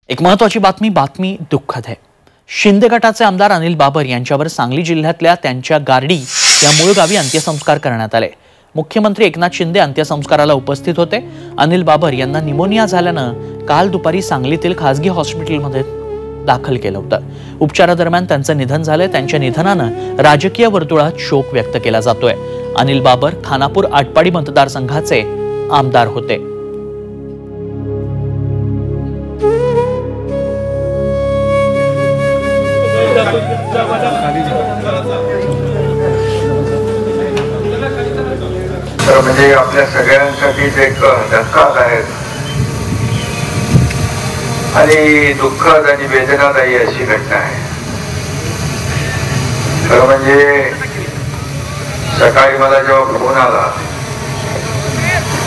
एक महत्त्वाची बातमी दुःखद आहे। शिंदे गटाचे आमदार अनिल बाबर यांच्यावर सांगली जिल्ह्यातल्या त्यांच्या गारडी या मूळ गावी अंत्यसंस्कार करण्यात आले। मुख्यमंत्री एकनाथ शिंदे अंत्यसंस्काराला उपस्थित होते। अनिल बाबर यांना निमोनिया झाल्यानं काल दुपारी सांगलीतील खासगी हॉस्पिटलमध्ये दाखल केलं होतं। उपचारादरम्यान त्यांचं निधन झाले। त्यांच्या निधनानं राजकीय वर्तुळात शोक व्यक्त केला जातोय। अनिल बाबर खानापूर आटपाडी मतदारसंघाचे आमदार होते। तर म्हणजे आपल्या सगळ्यांसाठीच एक धक्कादायक आणि दुःखद आणि वेदनादायी अशी घटना आहे। तर म्हणजे सकाळी मला जेव्हा फोन आला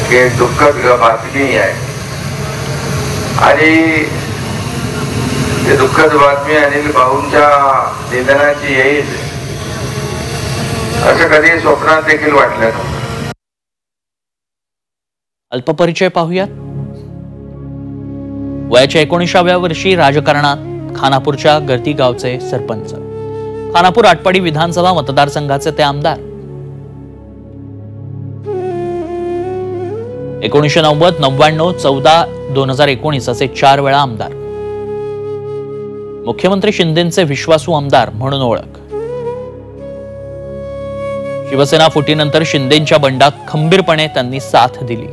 की दुःखद बातमी आहे आणि ते दुःखद बातमी अनिल भाऊंच्या निधनाची येईल असं कधी स्वप्नात देखील वाटलं नव्हतं। अल्पपरिचय पाहूयात। वयाच्या 19व्या वर्षी राजकारणात खानापूरच्या गर्दी गावचे सरपंच, खानापूर आटपाडी विधानसभा मतदारसंघाचे ते आमदार। 1990, 99, 14, 2019 असे 4 वेळा आमदार। मुख्यमंत्री शिंदेंचे विश्वासू आमदार म्हणून ओळख। शिवसेना फुटीनंतर शिंदेंच्या बंडात खंबीरपणे त्यांनी साथ दिली।